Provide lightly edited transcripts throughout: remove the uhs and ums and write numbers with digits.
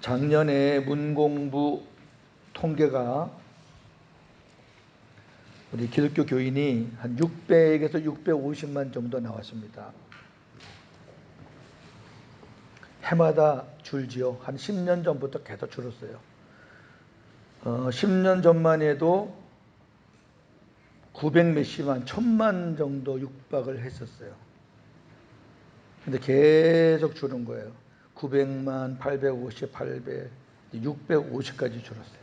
작년에 문공부 통계가 우리 기독교 교인이 한 600에서 650만 정도 나왔습니다. 해마다 줄지요. 한 10년 전부터 계속 줄었어요. 10년 전만 해도 900 몇십만, 1000만 정도 육박을 했었어요. 근데 계속 줄은 거예요. 900만, 850, 800, 650까지 줄었어요.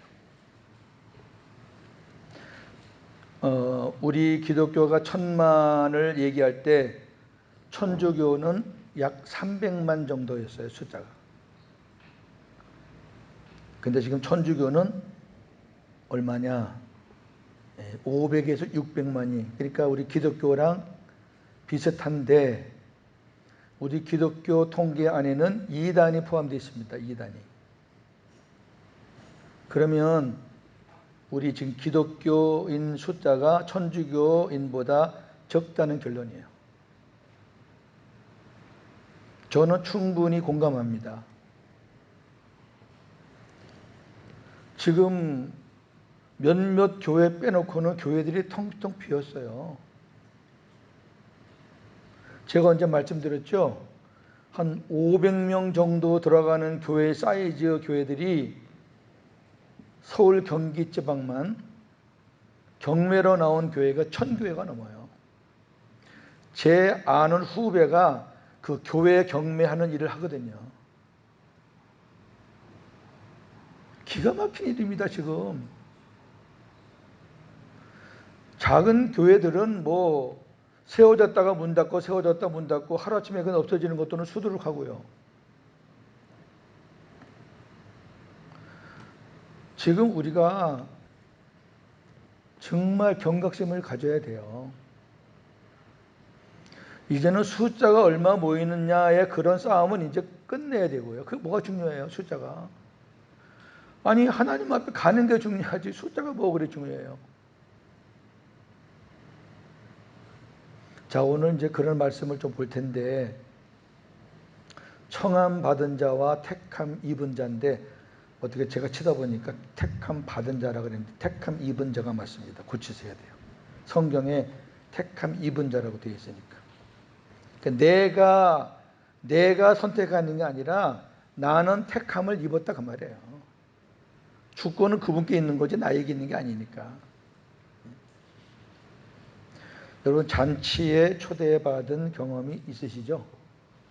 우리 기독교가 1000만을 얘기할 때 천주교는 약 300만 정도였어요, 숫자가. 근데 지금 천주교는 얼마냐? 500에서 600만이. 그러니까 우리 기독교랑 비슷한데 우리 기독교 통계 안에는 이단이 포함되어 있습니다. 이단이. 그러면 우리 지금 기독교인 숫자가 천주교인보다 적다는 결론이에요. 저는 충분히 공감합니다. 지금 몇몇 교회 빼놓고는 교회들이 텅텅 비었어요. 제가 언제 말씀드렸죠? 한 500명 정도 들어가는 교회 사이즈 교회들이 서울 경기 지방만 경매로 나온 교회가 1000교회가 넘어요. 제 아는 후배가 그 교회 경매하는 일을 하거든요. 기가 막힌 일입니다. 지금 작은 교회들은 뭐 세워졌다가 문 닫고 세워졌다 문 닫고 하루아침에 그냥 없어지는 것들은 수두룩하고요. 지금 우리가 정말 경각심을 가져야 돼요. 이제는 숫자가 얼마 모이느냐의 그런 싸움은 이제 끝내야 되고요. 그게 뭐가 중요해요, 숫자가. 아니, 하나님 앞에 가는 게 중요하지 숫자가 뭐 그래 중요해요. 자, 오늘 이제 그런 말씀을 좀 볼 텐데, 청함 받은 자와 택함 입은 자인데, 어떻게 제가 치다 보니까 택함 받은 자라 그랬는데 택함 입은 자가 맞습니다. 고치셔야 돼요. 성경에 택함 입은 자라고 되어 있으니까. 그러니까 내가 선택하는 게 아니라 나는 택함을 입었다 그 말이에요. 주권은 그분께 있는 거지 나에게 있는 게 아니니까. 여러분 잔치에 초대받은 경험이 있으시죠?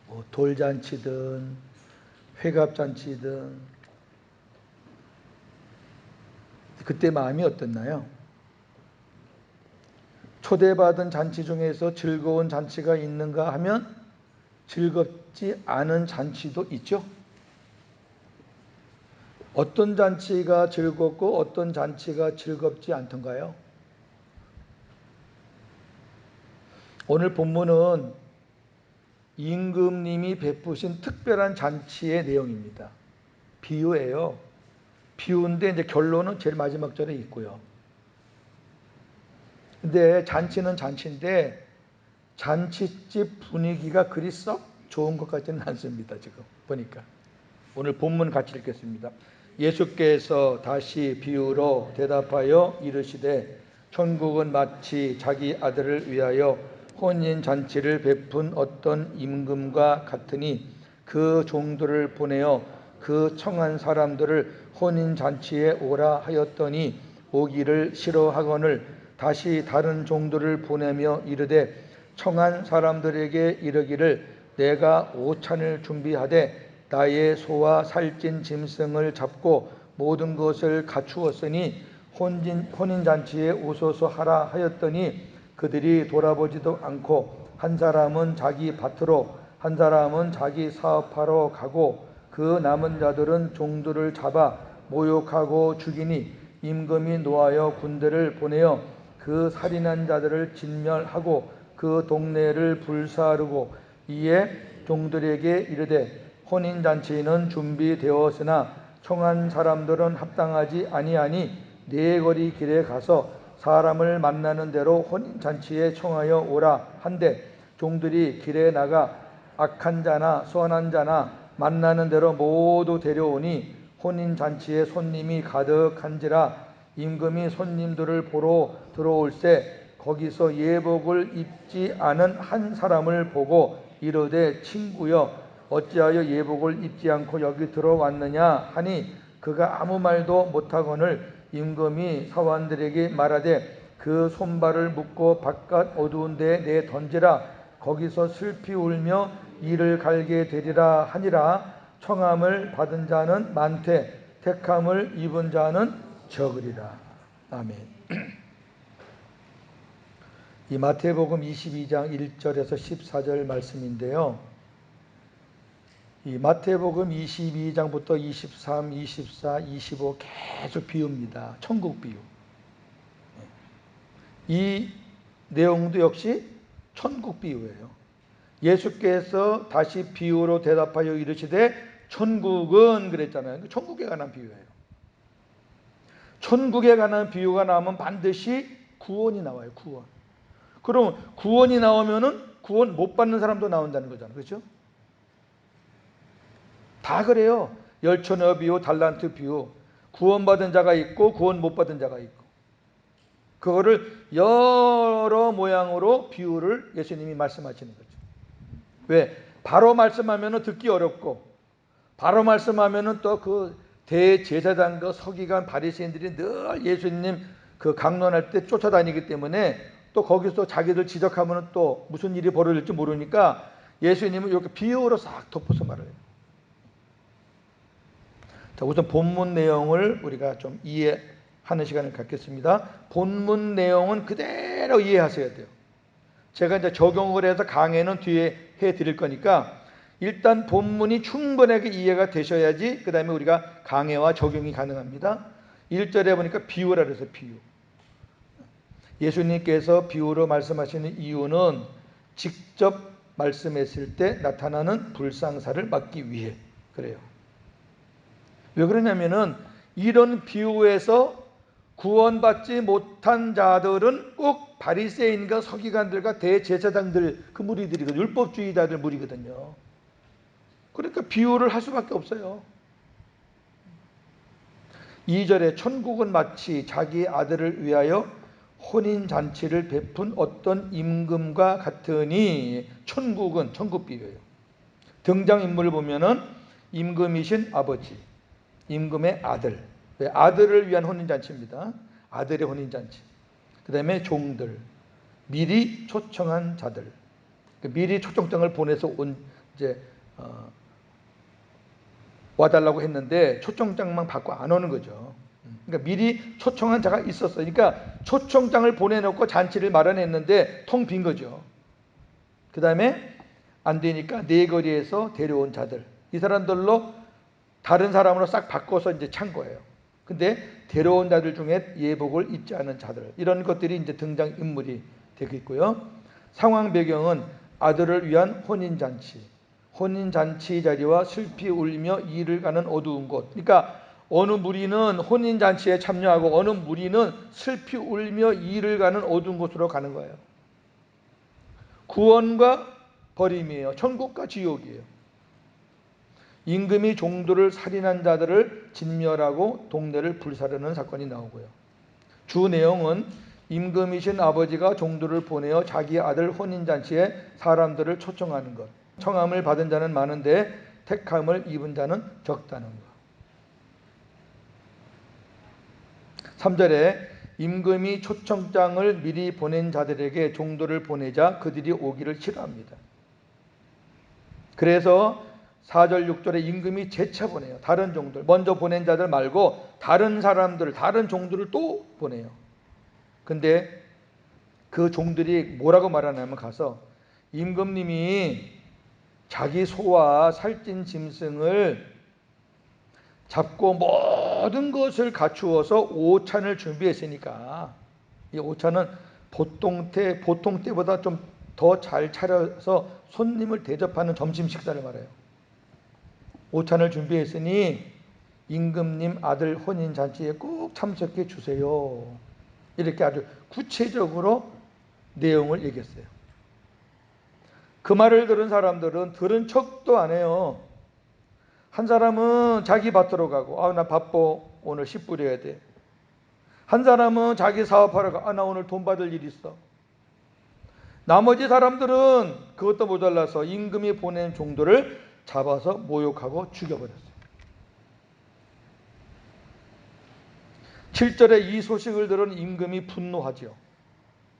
뭐 돌잔치든 회갑잔치든 그때 마음이 어땠나요? 초대받은 잔치 중에서 즐거운 잔치가 있는가 하면 즐겁지 않은 잔치도 있죠. 어떤 잔치가 즐겁고 어떤 잔치가 즐겁지 않던가요? 오늘 본문은 임금님이 베푸신 특별한 잔치의 내용입니다. 비유예요. 비유인데 이제 결론은 제일 마지막 절에 있고요. 근데 잔치는 잔치인데 잔치집 분위기가 그리 썩 좋은 것 같지는 않습니다. 지금 보니까. 오늘 본문 같이 읽겠습니다. 예수께서 다시 비유로 대답하여 이르시되 천국은 마치 자기 아들을 위하여 혼인잔치를 베푼 어떤 임금과 같으니 그 종들을 보내어 그 청한 사람들을 혼인잔치에 오라 하였더니 오기를 싫어하거늘 다시 다른 종들을 보내며 이르되 청한 사람들에게 이르기를 내가 오찬을 준비하되 나의 소와 살찐 짐승을 잡고 모든 것을 갖추었으니 혼인잔치에 오소서 하라 하였더니 그들이 돌아보지도 않고 한 사람은 자기 밭으로 한 사람은 자기 사업하러 가고 그 남은 자들은 종들을 잡아 모욕하고 죽이니 임금이 노하여 군대를 보내어 그 살인한 자들을 진멸하고 그 동네를 불사르고 이에 종들에게 이르되 혼인잔치는 준비되었으나 청한 사람들은 합당하지 아니하니 네 거리 길에 가서 사람을 만나는 대로 혼인잔치에 청하여 오라 한데 종들이 길에 나가 악한 자나 선한 자나 만나는 대로 모두 데려오니 혼인잔치에 손님이 가득한지라 임금이 손님들을 보러 들어올새 거기서 예복을 입지 않은 한 사람을 보고 이르되 친구여 어찌하여 예복을 입지 않고 여기 들어왔느냐 하니 그가 아무 말도 못하거늘 임금이 사환들에게 말하되 그 손발을 묶고 바깥 어두운 데에 내 던지라 거기서 슬피 울며 이를 갈게 되리라 하니라. 청함을 받은 자는 많되 택함을 입은 자는 적으리라. 아멘. 이 마태복음 22장 1절에서 14절 말씀인데요. 이 마태복음 22장부터 23, 24, 25 계속 비유입니다. 천국 비유. 이 내용도 역시 천국 비유예요. 예수께서 다시 비유로 대답하여 이르시되 천국은 그랬잖아요. 천국에 관한 비유예요. 천국에 관한 비유가 나오면 반드시 구원이 나와요. 구원. 그럼 구원이 나오면은 구원 못 받는 사람도 나온다는 거잖아요. 그렇죠? 다 그래요. 열처녀 비유, 달란트 비유. 구원받은 자가 있고 구원 못 받은 자가 있고. 그거를 여러 모양으로 비유를 예수님이 말씀하시는 거죠. 왜? 바로 말씀하면 듣기 어렵고 바로 말씀하면 또 그 대제사장과 서기관 바리새인들이 늘 예수님 그 강론할 때 쫓아다니기 때문에 또 거기서 자기들 지적하면 또 무슨 일이 벌어질지 모르니까 예수님은 이렇게 비유로 싹 덮어서 말해요. 자, 우선 본문 내용을 우리가 좀 이해하는 시간을 갖겠습니다. 본문 내용은 그대로 이해하셔야 돼요. 제가 이제 적용을 해서 강해는 뒤에 해 드릴 거니까 일단 본문이 충분하게 이해가 되셔야지 그 다음에 우리가 강해와 적용이 가능합니다. 1절에 보니까 비유라 그래서 비유. 예수님께서 비유로 말씀하시는 이유는 직접 말씀했을 때 나타나는 불상사를 막기 위해 그래요. 왜 그러냐면은 이런 비유에서 구원받지 못한 자들은 꼭 바리새인과 서기관들과 대제사장들 그 무리들이거든요. 율법주의자들 무리거든요. 그러니까 비유를 할 수밖에 없어요. 2절에 천국은 마치 자기 아들을 위하여 혼인잔치를 베푼 어떤 임금과 같으니 천국은 천국 비유예요. 등장인물을 보면은 임금이신 아버지, 임금의 아들, 아들을 위한 혼인잔치입니다. 아들의 혼인잔치. 그 다음에 종들, 미리 초청한 자들, 미리 초청장을 보내서 이제 와달라고 했는데 초청장만 받고 안 오는 거죠. 그러니까 미리 초청한 자가 있었어요. 그러니까 초청장을 보내놓고 잔치를 마련했는데 텅 빈 거죠. 그 다음에 안 되니까 네거리에서 데려온 자들, 이 사람들로 다른 사람으로 싹 바꿔서 이제 찬 거예요. 근데 데려온 자들 중에 예복을 입지 않은 자들, 이런 것들이 이제 등장 인물이 되겠고요. 상황 배경은 아들을 위한 혼인잔치. 혼인잔치 자리와 슬피 울며 이를 가는 어두운 곳. 그러니까 어느 무리는 혼인잔치에 참여하고 어느 무리는 슬피 울며 이를 가는 어두운 곳으로 가는 거예요. 구원과 버림이에요. 천국과 지옥이에요. 임금이 종들을 살인한 자들을 진멸하고 동네를 불사르는 사건이 나오고요. 주 내용은 임금이신 아버지가 종들을 보내어 자기 아들 혼인잔치에 사람들을 초청하는 것. 청함을 받은 자는 많은데 택함을 입은 자는 적다는 것. 3절에 임금이 초청장을 미리 보낸 자들에게 종들을 보내자 그들이 오기를 싫어합니다. 그래서 4절 6절에 임금이 재차 보내요. 다른 종들, 먼저 보낸 자들 말고 다른 사람들, 다른 종들을 또 보내요. 근데 그 종들이 뭐라고 말하냐면 가서 임금님이 자기 소와 살찐 짐승을 잡고 모든 것을 갖추어서 오찬을 준비했으니까 이 오찬은 보통 때보다 좀 더 잘 차려서 손님을 대접하는 점심 식사를 말해요. 오찬을 준비했으니 임금님 아들 혼인잔치에 꼭 참석해 주세요. 이렇게 아주 구체적으로 내용을 얘기했어요. 그 말을 들은 사람들은 들은 척도 안 해요. 한 사람은 자기 밭으로 가고, 나 바빠, 오늘 씨 뿌려야 돼. 한 사람은 자기 사업하러 가, 나 오늘 돈 받을 일 있어. 나머지 사람들은 그것도 모자라서 임금이 보낸 종들을 잡아서 모욕하고 죽여버렸어요. 7절에 이 소식을 들은 임금이 분노하죠.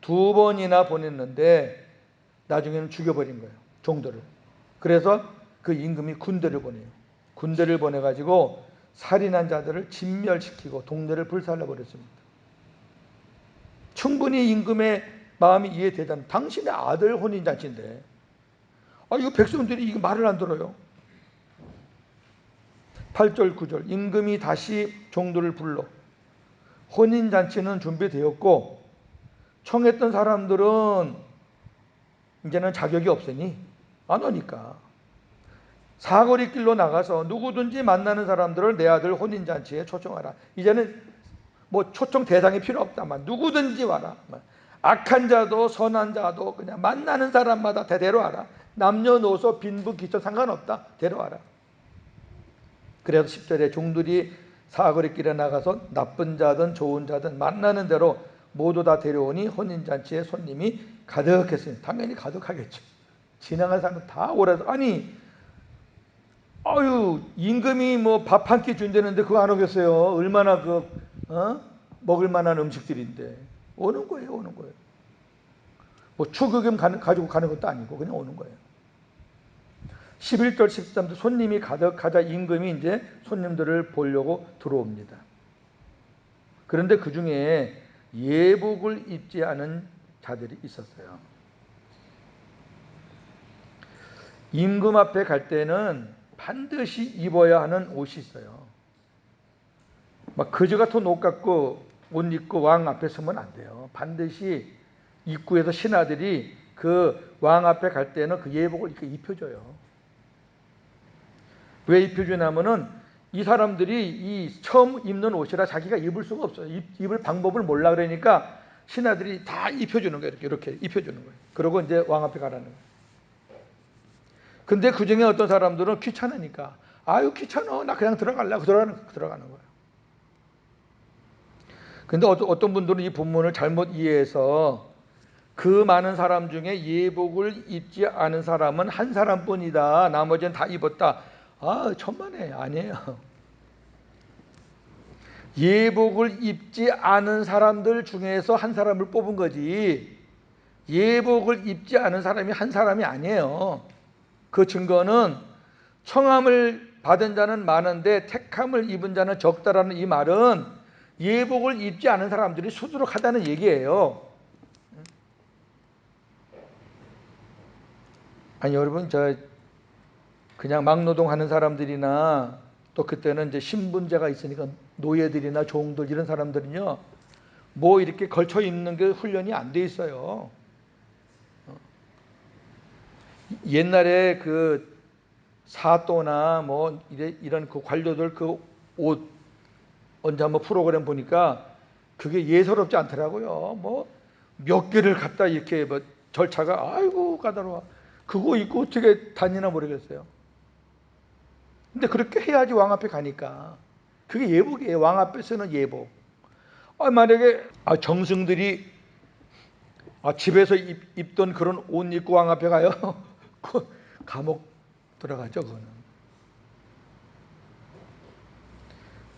2번이나 보냈는데 나중에는 죽여버린 거예요, 종들을. 그래서 그 임금이 군대를 보내요. 군대를 보내가지고 살인한 자들을 진멸시키고 동네를 불살라버렸습니다. 충분히 임금의 마음이 이해되잖아요. 당신의 아들 혼인잔치인데 이거 백성들이 이거 말을 안 들어요. 8절 9절 임금이 다시 종들을 불러 혼인잔치는 준비되었고 청했던 사람들은 이제는 자격이 없으니 안 오니까 사거리 길로 나가서 누구든지 만나는 사람들을 내 아들 혼인잔치에 초청하라. 이제는 뭐 초청 대상이 필요 없다만 누구든지 와라. 악한 자도 선한 자도 그냥 만나는 사람마다 다 데려와라. 남녀노소 빈부 기촌 상관없다. 데려와라. 그래서 10절에 종들이 사거리 길에 나가서 나쁜 자든 좋은 자든 만나는 대로 모두 다 데려오니 혼인잔치에 손님이 가득했습니다. 당연히 가득하겠죠. 지나간 사람은 다 오라서 임금이 뭐 밥 한 끼 준다는데 그거 안 오겠어요. 얼마나 먹을 만한 음식들인데 오는 거예요. 뭐 축의금 가지고 가는 것도 아니고 그냥 오는 거예요. 11절 13절 손님이 가득하자 임금이 이제 손님들을 보려고 들어옵니다. 그런데 그 중에 예복을 입지 않은 자들이 있었어요. 임금 앞에 갈 때는 반드시 입어야 하는 옷이 있어요. 막 거지 같은 옷 갖고 옷 입고 왕 앞에 서면 안 돼요. 반드시 입구에서 신하들이 그 왕 앞에 갈 때는 그 예복을 이렇게 입혀줘요. 왜 입혀주냐면은 이 사람들이 이 처음 입는 옷이라 자기가 입을 수가 없어요. 입을 방법을 몰라. 그러니까 신하들이 다 입혀주는 거예요. 이렇게 입혀주는 거예요. 그러고 이제 왕 앞에 가라는 거예요. 근데 그 중에 어떤 사람들은 귀찮으니까 귀찮아 나 그냥 들어가려고 들어가는 거예요. 근데 어떤 분들은 이 본문을 잘못 이해해서 그 많은 사람 중에 예복을 입지 않은 사람은 한 사람뿐이다. 나머지는 다 입었다. 천만에 아니에요. 예복을 입지 않은 사람들 중에서 한 사람을 뽑은 거지 예복을 입지 않은 사람이 한 사람이 아니에요. 그 증거는 청함을 받은 자는 많은데 택함을 입은 자는 적다라는 이 말은 예복을 입지 않은 사람들이 수두룩하다는 얘기예요. 여러분 그냥 막노동하는 사람들이나 또 그때는 이제 신분제가 있으니까 노예들이나 종들 이런 사람들은요 뭐 이렇게 걸쳐 입는 게 훈련이 안 돼 있어요. 옛날에 그 사또나 뭐 이런 그 관료들 그 옷 언제 한번 프로그램 보니까 그게 예사롭지 않더라고요. 뭐 몇 개를 갖다 이렇게 뭐 절차가 까다로워. 그거 입고 어떻게 다니나 모르겠어요. 근데 그렇게 해야지 왕 앞에 가니까. 그게 예복이에요. 왕 앞에 쓰는 예복. 만약에 정승들이 집에서 입던 그런 옷 입고 왕 앞에 가요. 그 감옥 들어가죠, 그거는.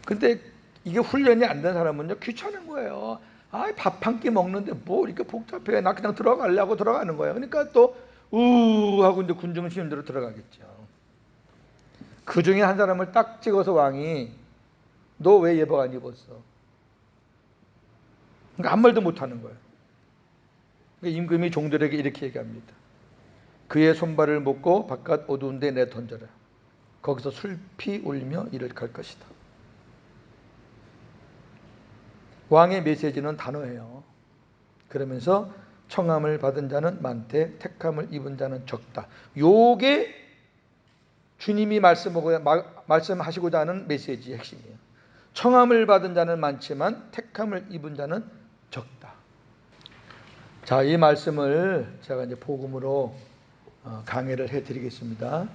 근데 이게 훈련이 안 된 사람은요 귀찮은 거예요. 밥 한 끼 먹는데 뭐 이렇게 복잡해. 나 그냥 들어가려고 들어가는 거예요. 그러니까 또 하고 이제 군중심대로 들어가겠죠. 그 중에 한 사람을 딱 찍어서 왕이 너 왜 예복 안 입었어? 그러니까 아무 말도 못 하는 거예요. 그러니까 임금이 종들에게 이렇게 얘기합니다. 그의 손발을 묶고 바깥 어두운 데 내 던져라. 거기서 슬피 울며 이를 갈 것이다. 왕의 메시지는 단호해요. 그러면서 청함을 받은 자는 많되 택함을 입은 자는 적다. 요게 주님이 말씀하시고자 하는 메시지의 핵심이에요. 청함을 받은 자는 많지만 택함을 입은 자는 적다. 자, 이 말씀을 제가 이제 복음으로 강해를 해드리겠습니다.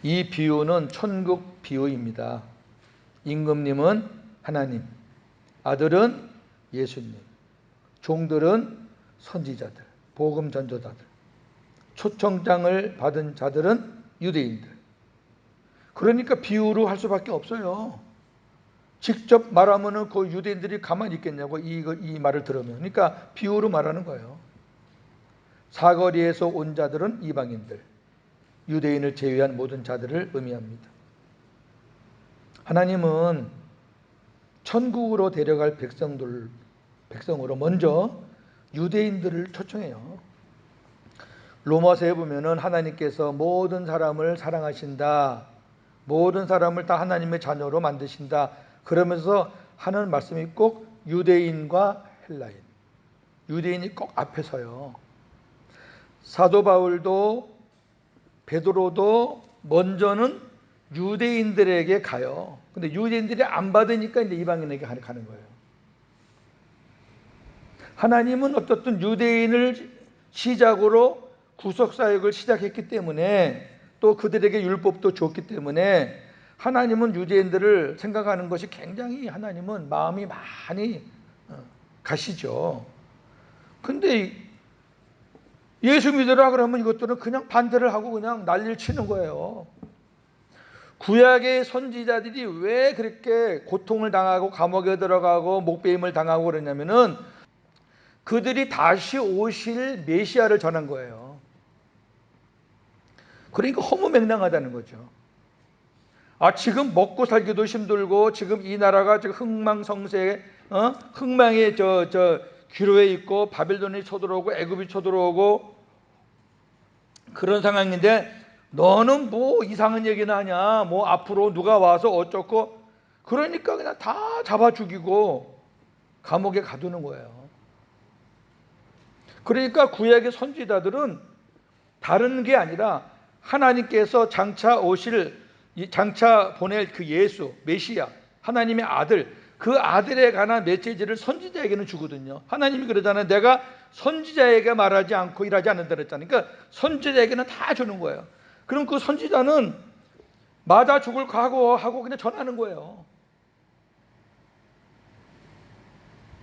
이 비유는 천국 비유입니다. 임금님은 하나님, 아들은 예수님, 종들은 선지자들, 복음 전도자들, 초청장을 받은 자들은 유대인들. 그러니까 비유로 할 수밖에 없어요. 직접 말하면은 그 유대인들이 가만히 있겠냐고, 이 말을 들으면. 그러니까 비유로 말하는 거예요. 사거리에서 온 자들은 이방인들, 유대인을 제외한 모든 자들을 의미합니다. 하나님은 천국으로 데려갈 백성으로 먼저 유대인들을 초청해요. 로마서에 보면은 하나님께서 모든 사람을 사랑하신다, 모든 사람을 다 하나님의 자녀로 만드신다 그러면서 하는 말씀이 꼭 유대인과 헬라인, 유대인이 꼭 앞에 서요. 사도 바울도 베드로도 먼저는 유대인들에게 가요. 근데 유대인들이 안 받으니까 이제 이방인에게 가는 거예요. 하나님은 어떻든 유대인을 시작으로 구속사역을 시작했기 때문에, 또 그들에게 율법도 줬기 때문에 하나님은 유대인들을 생각하는 것이 굉장히, 하나님은 마음이 많이 가시죠. 근데 예수 믿으라 그러면 이것들은 그냥 반대를 하고 그냥 난리를 치는 거예요. 구약의 선지자들이 왜 그렇게 고통을 당하고 감옥에 들어가고 목배임을 당하고 그러냐면은 그들이 다시 오실 메시아를 전한 거예요. 그러니까 허무맹랑하다는 거죠. 지금 먹고 살기도 힘들고 지금 이 나라가 지금 흥망성쇠, 흥망의 기로에 있고 바벨론이 쳐들어오고 애굽이 쳐들어오고 그런 상황인데 너는 뭐 이상한 얘기나 하냐, 뭐 앞으로 누가 와서 어쩌고, 그러니까 그냥 다 잡아 죽이고 감옥에 가두는 거예요. 그러니까 구약의 선지자들은 다른 게 아니라 하나님께서 장차 보낼 그 예수 메시아, 하나님의 아들, 그 아들에 관한 메시지를 선지자에게는 주거든요. 하나님이 그러잖아요. 내가 선지자에게 말하지 않고 일하지 않는다 그랬잖아요. 그러니까 선지자에게는 다 주는 거예요. 그럼 그 선지자는 맞아 죽을 각오하고 그냥 전하는 거예요.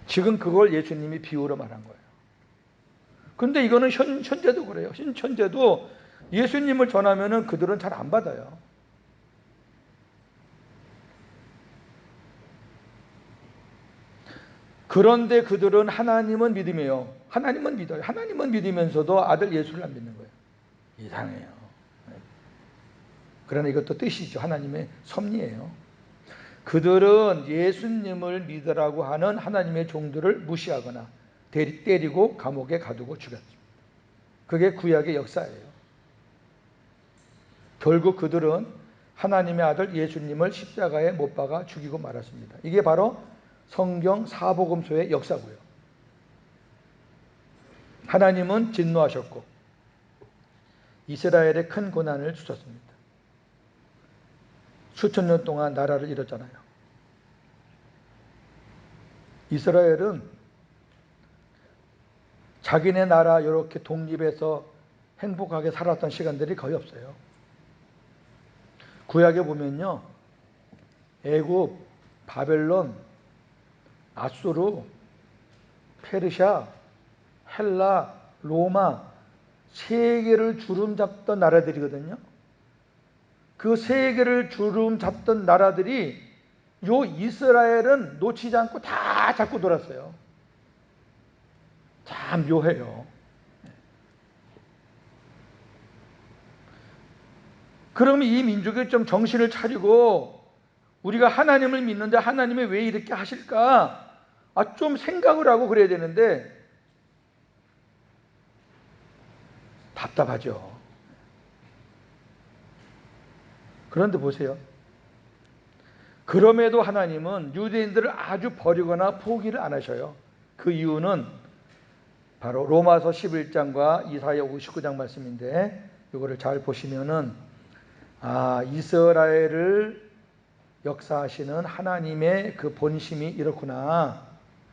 지금 그걸 예수님이 비유로 말한 거예요. 근데 이거는 현재도 그래요. 현재도 예수님을 전하면은 그들은 잘 안 받아요. 그런데 그들은 하나님은 믿으며요. 하나님은 믿어요. 하나님은 믿으면서도 아들 예수를 안 믿는 거예요. 이상해요. 그러나 이것도 뜻이죠. 하나님의 섭리예요. 그들은 예수님을 믿으라고 하는 하나님의 종들을 무시하거나 때리고 감옥에 가두고 죽였습니다. 그게 구약의 역사예요. 결국 그들은 하나님의 아들 예수님을 십자가에 못 박아 죽이고 말았습니다. 이게 바로 성경 사복음서의 역사고요. 하나님은 진노하셨고 이스라엘에 큰 고난을 주셨습니다. 수천 년 동안 나라를 잃었잖아요. 이스라엘은 자기네 나라 이렇게 독립해서 행복하게 살았던 시간들이 거의 없어요. 구약에 보면요, 애굽, 바벨론, 아수르, 페르시아, 헬라, 로마 세 개를 주름 잡던 나라들이거든요. 그 세 개를 주름 잡던 나라들이 요 이스라엘은 놓치지 않고 다 잡고 돌았어요. 참 묘해요. 그러면 이 민족이 좀 정신을 차리고 우리가 하나님을 믿는데 하나님이 왜 이렇게 하실까? 좀 생각을 하고 그래야 되는데 답답하죠. 그런데 보세요. 그럼에도 하나님은 유대인들을 아주 버리거나 포기를 안 하셔요. 그 이유는 바로 로마서 11장과 이사야 59장 말씀인데 이거를 잘 보시면은 이스라엘을 역사하시는 하나님의 그 본심이 이렇구나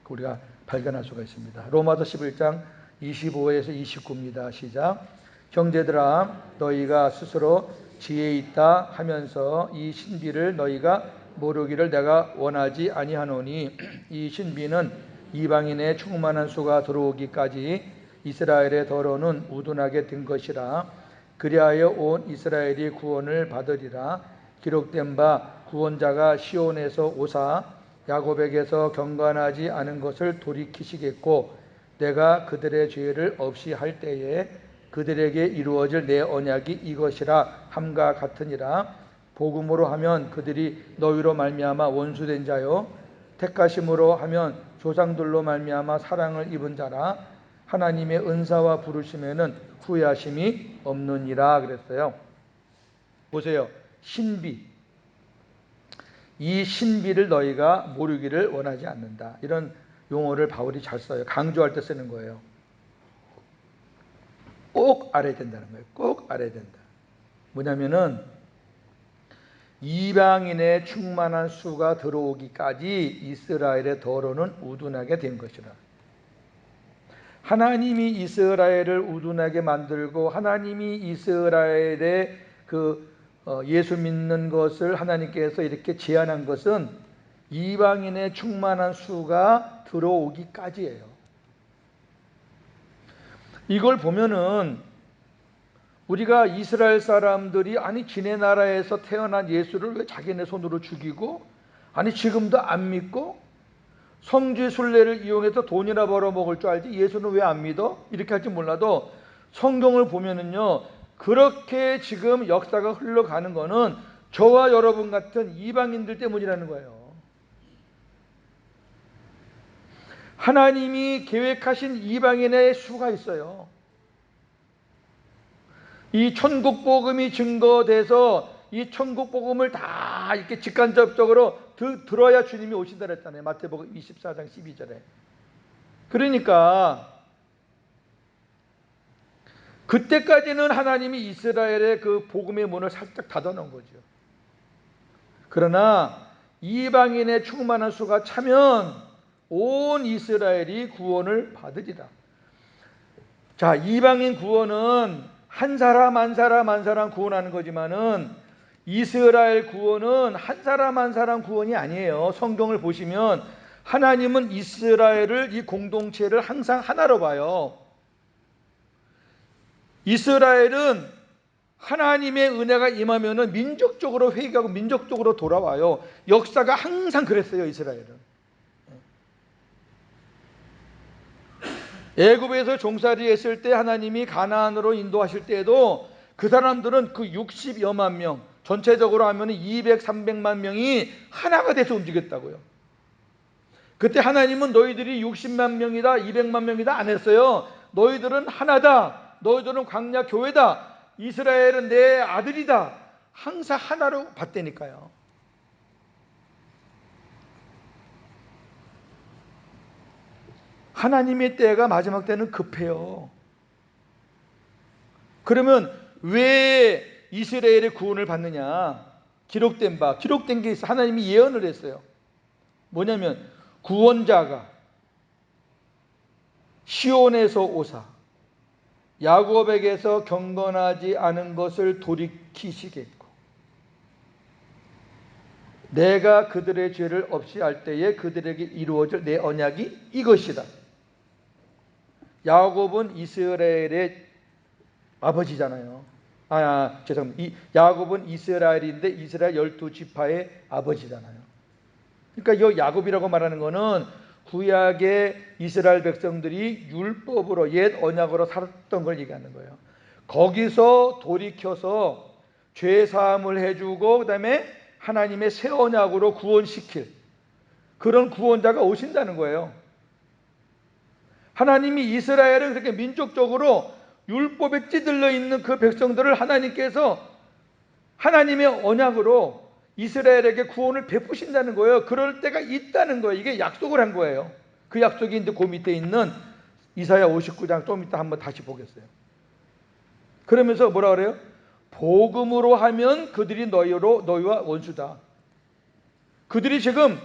우리가 발견할 수가 있습니다. 로마서 11장 25에서 29입니다. 시작. 형제들아 너희가 스스로 지혜 있다 하면서 이 신비를 너희가 모르기를 내가 원하지 아니하노니 이 신비는 이방인의 충만한 수가 들어오기까지 이스라엘의 더러는 우둔하게 된 것이라. 그리하여 온 이스라엘이 구원을 받으리라. 기록된 바 구원자가 시온에서 오사 야곱에게서 경건하지 않은 것을 돌이키시겠고 내가 그들의 죄를 없이 할 때에 그들에게 이루어질 내 언약이 이것이라 함과 같으니라. 복음으로 하면 그들이 너희로 말미암아 원수된 자요 택하심으로 하면 조상들로 말미암아 사랑을 입은 자라. 하나님의 은사와 부르심에는 후회하심이 없느니라 그랬어요. 보세요. 신비. 이 신비를 너희가 모르기를 원하지 않는다. 이런 용어를 바울이 잘 써요. 강조할 때 쓰는 거예요. 꼭 알아야 된다는 거예요. 꼭 알아야 된다. 뭐냐면은 이방인의 충만한 수가 들어오기까지 이스라엘의 더러는 우둔하게 된 것이라. 하나님이 이스라엘을 우둔하게 만들고 하나님이 이스라엘의 예수 믿는 것을 하나님께서 이렇게 제한한 것은 이방인의 충만한 수가 들어오기까지예요. 이걸 보면은 우리가 이스라엘 사람들이 아니 지네 나라에서 태어난 예수를 왜 자기네 손으로 죽이고 아니 지금도 안 믿고 성지 순례를 이용해서 돈이나 벌어먹을 줄 알지 예수는 왜 안 믿어? 이렇게 할지 몰라도 성경을 보면은요 그렇게 지금 역사가 흘러가는 거는 저와 여러분 같은 이방인들 때문이라는 거예요. 하나님이 계획하신 이방인의 수가 있어요. 이 천국 복음이 증거돼서 이 천국 복음을 다 이렇게 직간접적으로 들어야 주님이 오신다 그랬잖아요. 마태복음 24장 12절에. 그러니까 그때까지는 하나님이 이스라엘의 그 복음의 문을 살짝 닫아놓은 거죠. 그러나 이방인의 충만한 수가 차면 온 이스라엘이 구원을 받으리라. 자, 이방인 구원은 한 사람 한 사람 한 사람 구원하는 거지만은 이스라엘 구원은 한 사람 한 사람 구원이 아니에요. 성경을 보시면 하나님은 이스라엘을 이 공동체를 항상 하나로 봐요. 이스라엘은 하나님의 은혜가 임하면은 민족적으로 회개하고 민족적으로 돌아와요. 역사가 항상 그랬어요. 이스라엘은. 애굽에서 종살이 했을 때 하나님이 가나안으로 인도하실 때에도 그 사람들은 그 60여만 명 전체적으로 하면 200, 300만 명이 하나가 돼서 움직였다고요. 그때 하나님은 너희들이 60만 명이다 200만 명이다 안 했어요. 너희들은 하나다. 너희들은 광야 교회다. 이스라엘은 내 아들이다. 항상 하나로 봤다니까요. 하나님의 때가 마지막 때는 급해요. 그러면 왜 이스라엘의 구원을 받느냐? 기록된 게 있어. 하나님이 예언을 했어요. 뭐냐면 구원자가 시온에서 오사 야곱에게서 경건하지 않은 것을 돌이키시겠고 내가 그들의 죄를 없이 할 때에 그들에게 이루어질 내 언약이 이것이다. 야곱은 이스라엘의 아버지잖아요. 죄송합니다. 야곱은 이스라엘인데 이스라엘 12지파의 아버지잖아요. 그러니까 이 야곱이라고 말하는 것은 구약의 이스라엘 백성들이 율법으로 옛 언약으로 살았던 걸 얘기하는 거예요. 거기서 돌이켜서 죄 사함을 해주고 그다음에 하나님의 새 언약으로 구원시킬 그런 구원자가 오신다는 거예요. 하나님이 이스라엘을 그렇게 민족적으로 율법에 찌들려 있는 그 백성들을 하나님께서 하나님의 언약으로 이스라엘에게 구원을 베푸신다는 거예요. 그럴 때가 있다는 거예요. 이게 약속을 한 거예요. 그 약속이 이제 그 밑에 있는 이사야 59장 좀 이따 한번 다시 보겠어요. 그러면서 뭐라 그래요? 복음으로 하면 그들이 너희와 원수다. 그들이 지금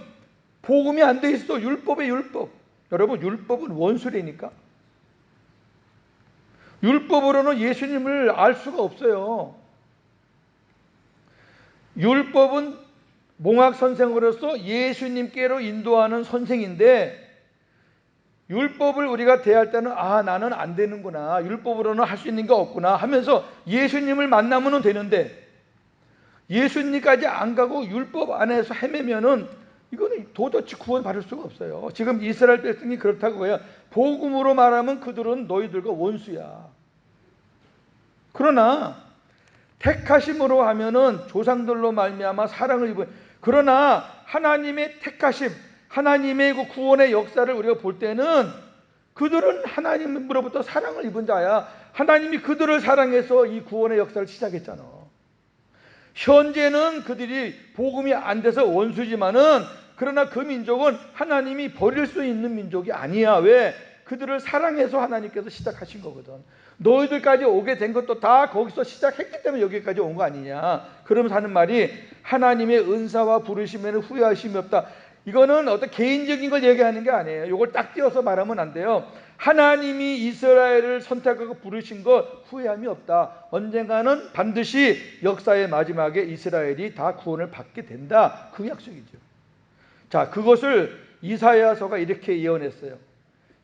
복음이 안 돼 있어. 율법의 율법. 여러분 율법은 원수라니까. 율법으로는 예수님을 알 수가 없어요. 율법은 몽학 선생으로서 예수님께로 인도하는 선생인데, 율법을 우리가 대할 때는 나는 안 되는구나, 율법으로는 할 수 있는 게 없구나 하면서 예수님을 만나면 되는데, 예수님까지 안 가고 율법 안에서 헤매면은 이거는 도저히 구원받을 수가 없어요. 지금 이스라엘 백성이 그렇다고 해요. 복음으로 말하면 그들은 너희들과 원수야. 그러나 택하심으로 하면은 조상들로 말미암아 사랑을 입은, 그러나 하나님의 택하심, 하나님의 그 구원의 역사를 우리가 볼 때는 그들은 하나님으로부터 사랑을 입은 자야. 하나님이 그들을 사랑해서 이 구원의 역사를 시작했잖아. 현재는 그들이 복음이 안 돼서 원수지만은, 그러나 그 민족은 하나님이 버릴 수 있는 민족이 아니야. 왜? 그들을 사랑해서 하나님께서 시작하신 거거든. 너희들까지 오게 된 것도 다 거기서 시작했기 때문에 여기까지 온 거 아니냐. 그러면서 하는 말이, 하나님의 은사와 부르심에는 후회하심이 없다. 이거는 어떤 개인적인 걸 얘기하는 게 아니에요. 이걸 딱 띄어서 말하면 안 돼요. 하나님이 이스라엘을 선택하고 부르신 것 후회함이 없다. 언젠가는 반드시 역사의 마지막에 이스라엘이 다 구원을 받게 된다. 그 약속이죠. 자, 그것을 이사야서가 이렇게 예언했어요.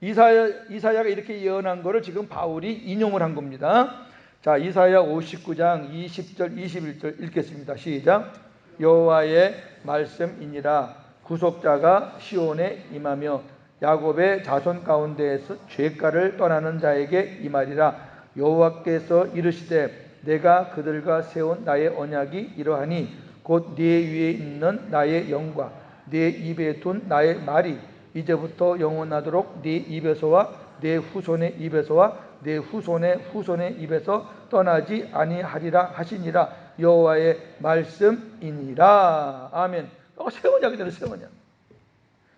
이사야가 이렇게 예언한 거를 지금 바울이 인용을 한 겁니다. 자, 이사야 59장 20절 21절 읽겠습니다. 시작. 여호와의 말씀이니라. 구속자가 시온에 임하며 야곱의 자손 가운데에서 죄가를 떠나는 자에게 임하리라. 여호와께서 이르시되 내가 그들과 세운 나의 언약이 이러하니 곧 네 위에 있는 나의 영과 네 입에 둔 나의 말이 이제부터 영원하도록 네 입에서와 네 후손의 입에서와 네 후손의 후손의 입에서 떠나지 아니하리라 하시니라. 여호와의 말씀이니라. 아멘. 새 언약이잖아요. 새 언약.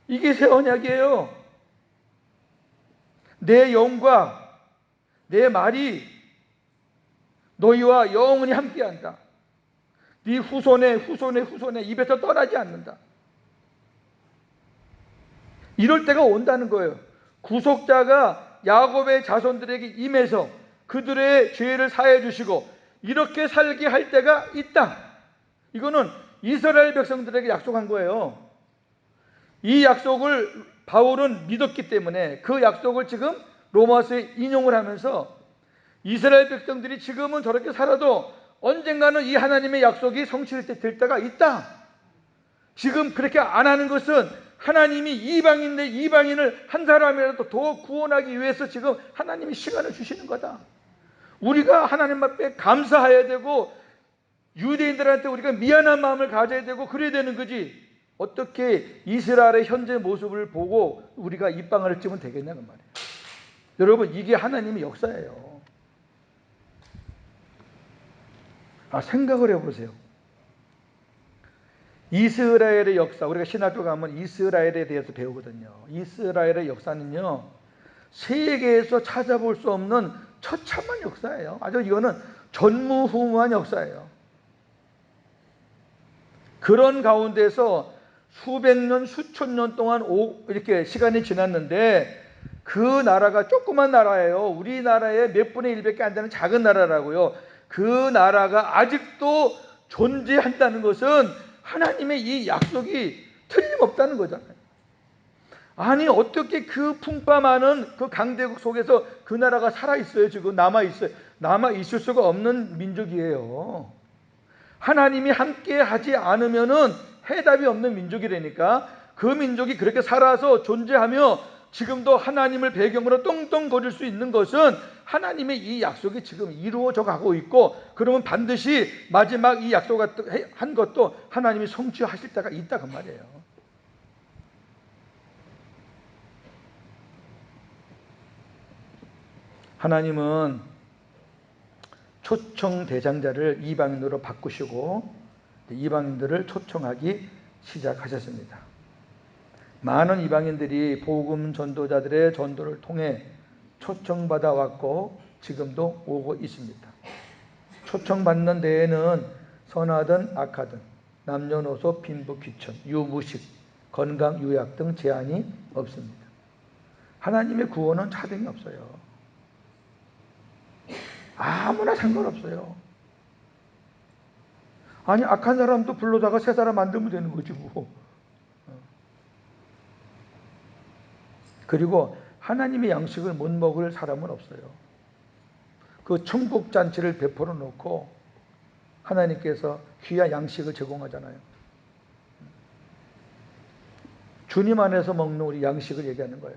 이게 새 언약이에요. 내 영과 내 말이 너희와 영원히 함께한다. 네 후손의 후손의 후손의 입에서 떠나지 않는다. 이럴 때가 온다는 거예요. 구속자가 야곱의 자손들에게 임해서 그들의 죄를 사해 주시고 이렇게 살게 할 때가 있다. 이거는 이스라엘 백성들에게 약속한 거예요. 이 약속을 바울은 믿었기 때문에 그 약속을 지금 로마서에 인용을 하면서 이스라엘 백성들이 지금은 저렇게 살아도 언젠가는 이 하나님의 약속이 성취될 때가 있다. 지금 그렇게 안 하는 것은 하나님이 이방인인데 이방인을 한 사람이라도 더 구원하기 위해서 지금 하나님이 시간을 주시는 거다. 우리가 하나님 앞에 감사해야 되고 유대인들한테 우리가 미안한 마음을 가져야 되고 그래야 되는 거지. 어떻게 이스라엘의 현재 모습을 보고 우리가 입방아를 찌면 되겠냐는 말이에요. 여러분, 이게 하나님의 역사예요. 생각을 해보세요. 이스라엘의 역사, 우리가 신학교 가면 이스라엘에 대해서 배우거든요. 이스라엘의 역사는요, 세계에서 찾아볼 수 없는 처참한 역사예요. 아주 이거는 전무후무한 역사예요. 그런 가운데서 수백 년, 수천 년 동안 이렇게 시간이 지났는데 그 나라가 조그만 나라예요. 우리나라의 몇 분의 1밖에 안 되는 작은 나라라고요. 그 나라가 아직도 존재한다는 것은 하나님의 이 약속이 틀림없다는 거잖아요. 아니, 어떻게 그 풍파 많은 그 강대국 속에서 그 나라가 살아있어요. 지금 남아있어요. 남아있을 수가 없는 민족이에요. 하나님이 함께 하지 않으면은 해답이 없는 민족이라니까. 그 민족이 그렇게 살아서 존재하며 지금도 하나님을 배경으로 떵떵거릴 수 있는 것은 하나님의 이 약속이 지금 이루어져 가고 있고, 그러면 반드시 마지막 이 약속한 것도 하나님이 성취하실 때가 있다 그 말이에요. 하나님은 초청 대장자를 이방인으로 바꾸시고 이방인들을 초청하기 시작하셨습니다. 많은 이방인들이 복음 전도자들의 전도를 통해 초청받아 왔고 지금도 오고 있습니다. 초청받는 데에는 선하든 악하든 남녀노소 빈부 귀천 유무식 건강 유약 등 제한이 없습니다. 하나님의 구원은 차등이 없어요. 아무나 상관없어요. 아니 악한 사람도 불러다가 새 사람 만들면 되는 거지 뭐. 그리고 하나님의 양식을 못 먹을 사람은 없어요. 그 천국 잔치를 베풀어 놓고 하나님께서 귀한 양식을 제공하잖아요. 주님 안에서 먹는 우리 양식을 얘기하는 거예요.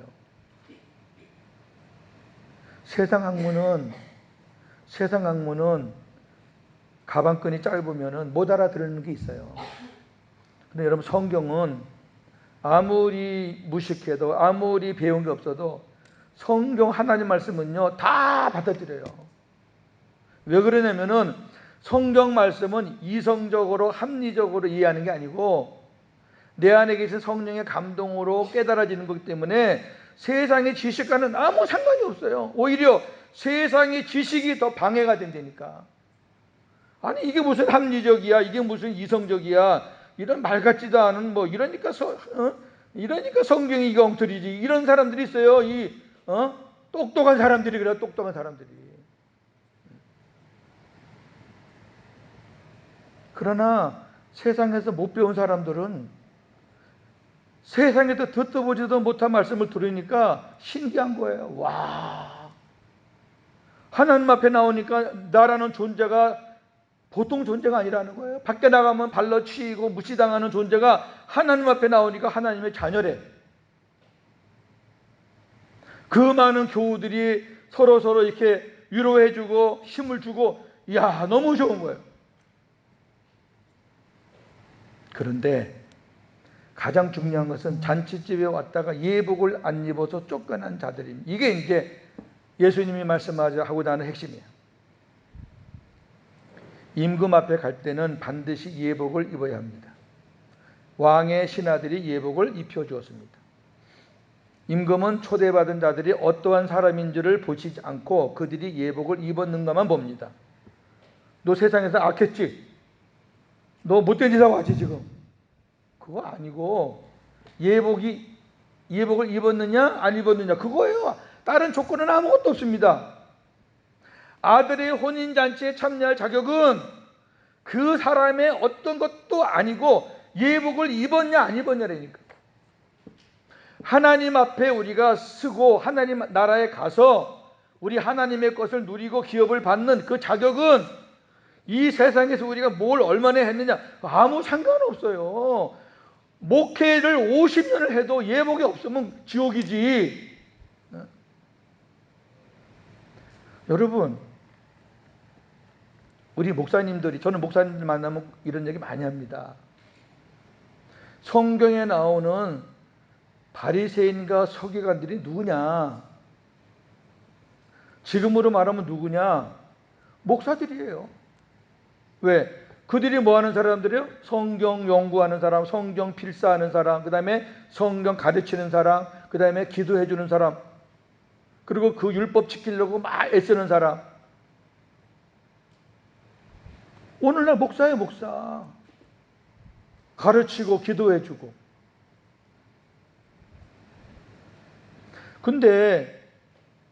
세상 학문은 가방끈이 짧으면 못 알아듣는 게 있어요. 근데 여러분 성경은 아무리 무식해도 아무리 배운 게 없어도 성경 하나님 말씀은요 다 받아들여요. 왜 그러냐면은 성경 말씀은 이성적으로 합리적으로 이해하는 게 아니고 내 안에 계신 성령의 감동으로 깨달아지는 거기 때문에 세상의 지식과는 아무 상관이 없어요. 오히려 세상의 지식이 더 방해가 된다니까. 아니 이게 무슨 합리적이야, 이게 무슨 이성적이야, 이런 말 같지도 않은 뭐 이러니까 이러니까 성경이 이거 엉터리지. 이런 사람들이 있어요. 똑똑한 사람들이 그래요. 똑똑한 사람들이. 그러나 세상에서 못 배운 사람들은 세상에도 듣도 보지도 못한 말씀을 들으니까 신기한 거예요. 와, 하나님 앞에 나오니까 나라는 존재가 보통 존재가 아니라는 거예요. 밖에 나가면 발로 치이고 무시당하는 존재가 하나님 앞에 나오니까 하나님의 자녀래. 그 많은 교우들이 서로 이렇게 위로해주고 힘을 주고, 이야 너무 좋은 거예요. 그런데 가장 중요한 것은 잔치집에 왔다가 예복을 안 입어서 쫓겨난 자들입니다. 이게 이제 예수님이 말씀하고자 하는 핵심이에요. 임금 앞에 갈 때는 반드시 예복을 입어야 합니다. 왕의 신하들이 예복을 입혀주었습니다. 임금은 초대받은 자들이 어떠한 사람인지를 보시지 않고 그들이 예복을 입었는가만 봅니다. 너 세상에서 악했지? 너 못된 짓 하고 왔지 지금? 그거 아니고 예복을 입었느냐 안 입었느냐 그거예요. 다른 조건은 아무것도 없습니다. 아들의 혼인잔치에 참여할 자격은 그 사람의 어떤 것도 아니고 예복을 입었냐 안 입었냐라니까. 하나님 앞에 우리가 쓰고 하나님 나라에 가서 우리 하나님의 것을 누리고 기업을 받는 그 자격은 이 세상에서 우리가 뭘 얼마나 했느냐 아무 상관없어요. 목회를 50년을 해도 예복이 없으면 지옥이지. 여러분, 우리 목사님들이, 저는 목사님들 만나면 이런 얘기 많이 합니다. 성경에 나오는 바리새인과 서기관들이 누구냐? 지금으로 말하면 누구냐? 목사들이에요. 왜? 그들이 뭐 하는 사람들이에요? 성경 연구하는 사람, 성경 필사하는 사람, 그 다음에 성경 가르치는 사람, 그 다음에 기도해 주는 사람, 그리고 그 율법 지키려고 막 애쓰는 사람. 오늘날 목사예요, 목사. 가르치고 기도해 주고. 근데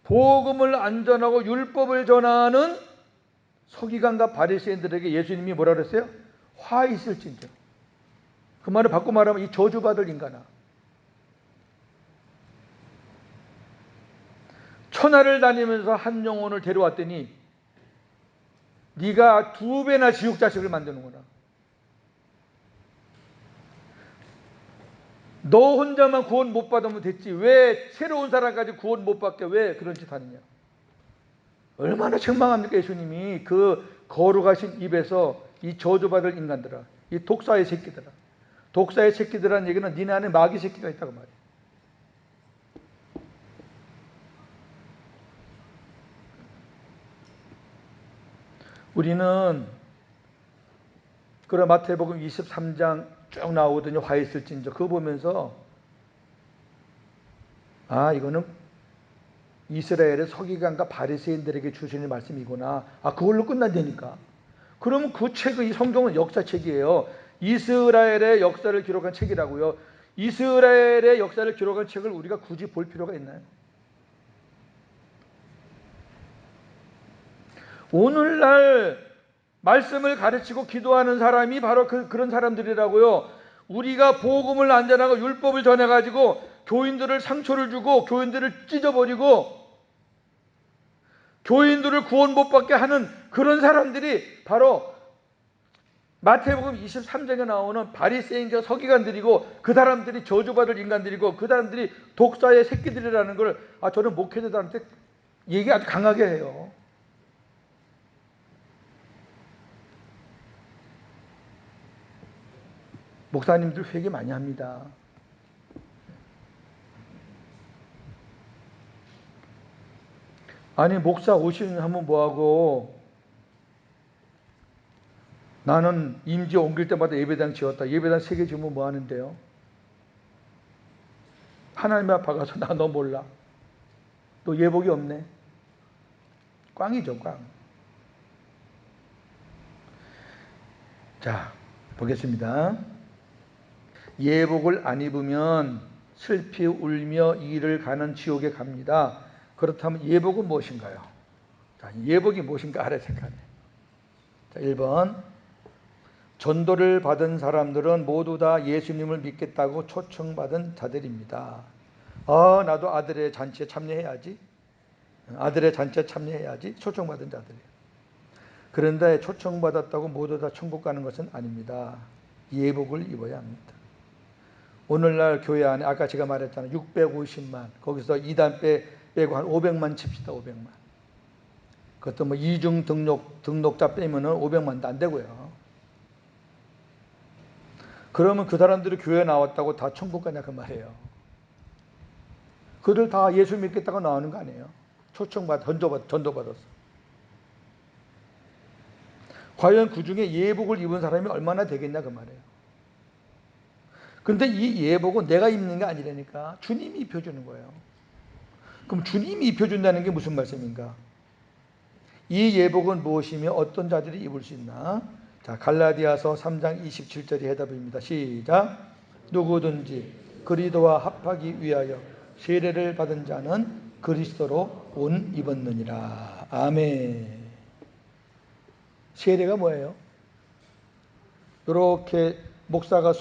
복음을 안전하고 율법을 전하는 서기관과 바리새인들에게 예수님이 뭐라 그랬어요? 화 있을진저. 그 말을 바꿔 말하면 이 저주받을 인간아. 천하를 다니면서 한 영혼을 데려왔더니 네가 2배나 지옥 자식을 만드는구나. 너 혼자만 구원 못 받으면 됐지 왜 새로운 사람까지 구원 못 받게 왜 그런 짓 하느냐. 얼마나 책망합니까 예수님이. 그 거룩하신 입에서 이 저주받을 인간들아, 이 독사의 새끼들아. 독사의 새끼들이라는 얘기는 니네 안에 마귀 새끼가 있다고 말이야. 우리는 그런 마태복음 23장 쭉 나오거든요. 화 있을진저. 그거 보면서 아 이거는 이스라엘의 서기관과 바리새인들에게 주시는 말씀이구나. 아 그걸로 끝난다니까. 그러면 그 책의 이 성경은 역사책이에요. 이스라엘의 역사를 기록한 책이라고요. 이스라엘의 역사를 기록한 책을 우리가 굳이 볼 필요가 있나요? 오늘날 말씀을 가르치고 기도하는 사람이 바로 그런 사람들이라고요. 우리가 복음을 안 전하고 율법을 전해가지고 교인들을 상처를 주고 교인들을 찢어버리고 교인들을 구원 못 받게 하는 그런 사람들이 바로 마태복음 23장에 나오는 바리새인과 서기관들이고 그 사람들이 저주받을 인간들이고 그 사람들이 독사의 새끼들이라는 걸 저는 목회자들한테 얘기 아주 강하게 해요. 목사님들 회개 많이 합니다. 아니 목사 오시면 하면 뭐하고 나는 임지 옮길 때마다 예배당 지었다. 예배당 3개 지으면 뭐 하는데요? 하나님 앞에 가서 나 너 몰라. 너 예복이 없네. 꽝이죠, 꽝. 자, 보겠습니다. 예복을 안 입으면 슬피 울며 이를 가는 지옥에 갑니다. 그렇다면 예복은 무엇인가요? 자, 예복이 무엇인가 알아야 생각해. 자, 1번. 전도를 받은 사람들은 모두 다 예수님을 믿겠다고 초청받은 자들입니다. 나도 아들의 잔치에 참여해야지. 아들의 잔치에 참여해야지. 초청받은 자들이에요. 그런데 초청받았다고 모두 다 천국 가는 것은 아닙니다. 예복을 입어야 합니다. 오늘날 교회 안에 아까 제가 말했잖아요. 650만. 거기서 2단 빼고 한 500만 칩시다. 500만. 그것도 뭐 이중 등록자 빼면은 500만도 안 되고요. 그러면 그 사람들이 교회 나왔다고 다 천국 가냐 그 말이에요. 그들 다 예수 믿겠다고 나오는 거 아니에요. 전도받았어. 과연 그 중에 예복을 입은 사람이 얼마나 되겠냐 그 말이에요. 근데 이 예복은 내가 입는 게 아니라니까 주님이 입혀주는 거예요. 그럼 주님이 입혀준다는 게 무슨 말씀인가? 이 예복은 무엇이며 어떤 자들이 입을 수 있나? 자, 갈라디아서 3장 27절이 해답입니다. 시작. 누구든지 그리스도와 합하기 위하여 세례를 받은 자는 그리스도로 옷 입었느니라. 아멘. 세례가 뭐예요? 이렇게 목사가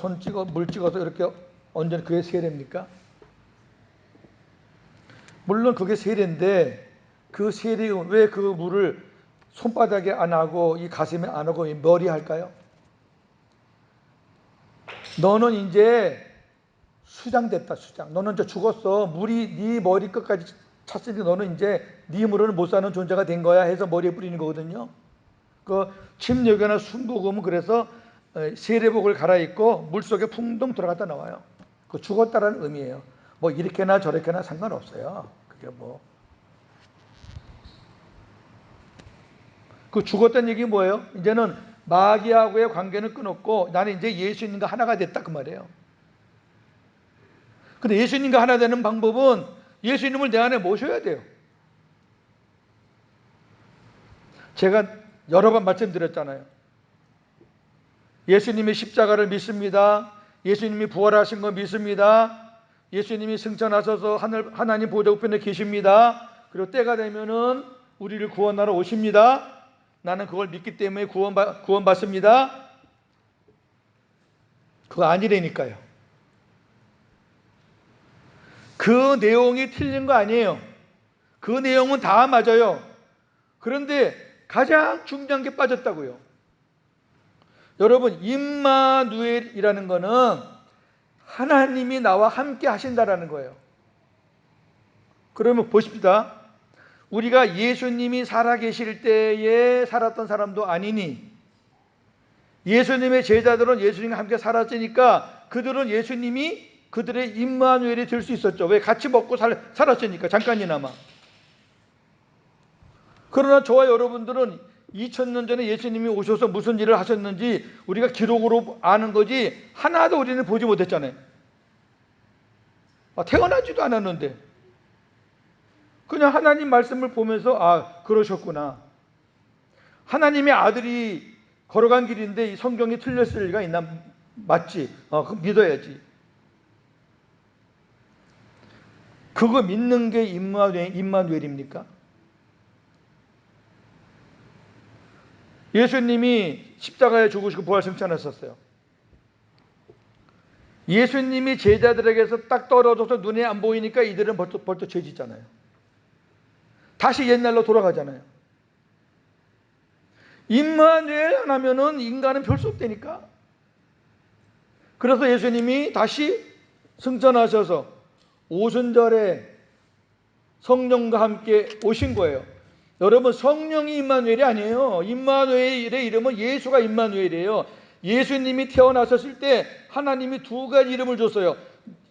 물 찍어서 이렇게 얹은 그게 세례입니까? 물론 그게 세례인데 그 세례 왜 그 물을 손바닥에 안 하고 이 가슴에 안 하고 이 머리에 할까요? 너는 이제 수장됐다. 수장. 너는 이제 죽었어. 물이 네 머리 끝까지 찼으니 너는 이제 네 힘으로는 못 사는 존재가 된 거야 해서 머리에 뿌리는 거거든요. 그 침례교나 순복음은 그래서 세례복을 갈아입고 물속에 풍덩 들어갔다 나와요. 그 죽었다라는 의미예요. 뭐 이렇게나 저렇게나 상관없어요. 그게 뭐. 그 죽었다는 얘기 뭐예요? 이제는 마귀하고의 관계는 끊었고 나는 이제 예수님과 하나가 됐다 그 말이에요. 근데 예수님과 하나 되는 방법은 예수님을 내 안에 모셔야 돼요. 제가 여러 번 말씀드렸잖아요. 예수님이 십자가를 믿습니다. 예수님이 부활하신 거 믿습니다. 예수님이 승천하셔서 하나님 보좌 우편에 계십니다. 그리고 때가 되면은 우리를 구원하러 오십니다. 나는 그걸 믿기 때문에 구원받습니다. 그거 아니라니까요. 그 내용이 틀린 거 아니에요. 그 내용은 다 맞아요. 그런데 가장 중요한 게 빠졌다고요. 여러분, 임마누엘이라는 거는 하나님이 나와 함께 하신다라는 거예요. 그러면 보십시다. 우리가 예수님이 살아계실 때에 살았던 사람도 아니니 예수님의 제자들은 예수님과 함께 살았으니까 그들은 예수님이 그들의 임마누엘이 될 수 있었죠. 왜? 같이 먹고 살았으니까 잠깐이나마. 그러나 저와 여러분들은 2000년 전에 예수님이 오셔서 무슨 일을 하셨는지 우리가 기록으로 아는 거지 하나도 우리는 보지 못했잖아요. 태어나지도 않았는데 그냥 하나님 말씀을 보면서 그러셨구나. 하나님의 아들이 걸어간 길인데 이 성경이 틀렸을 리가 있나? 맞지? 그거 믿어야지. 그거 믿는 게 임마누엘입니까? 예수님이 십자가에 죽으시고 부활 승천하셨어요. 예수님이 제자들에게서 딱 떨어져서 눈에 안 보이니까 이들은 벌떡 죄 짓잖아요. 다시 옛날로 돌아가잖아요. 임마누엘 안 하면은 인간은 별 수 없다니까. 그래서 예수님이 다시 승천하셔서 오순절에 성령과 함께 오신 거예요. 여러분, 성령이 임마누엘이 아니에요. 임마누엘의 이름은 예수가 임마누엘이에요. 예수님이 태어나셨을 때 하나님이 두 가지 이름을 줬어요.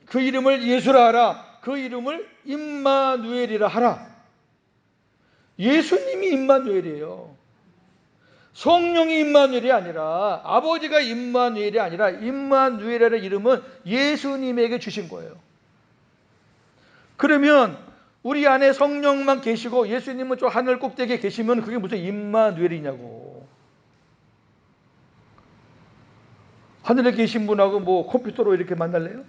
그 이름을 예수라 하라, 그 이름을 임마누엘이라 하라. 예수님이 임마누엘이에요. 성령이 임마누엘이 아니라, 아버지가 임마누엘이 아니라 임마누엘이라는 이름은 예수님에게 주신 거예요. 그러면 우리 안에 성령만 계시고 예수님은 저 하늘 꼭대기에 계시면 그게 무슨 임마누엘이냐고. 하늘에 계신 분하고 뭐 컴퓨터로 이렇게 만날래요?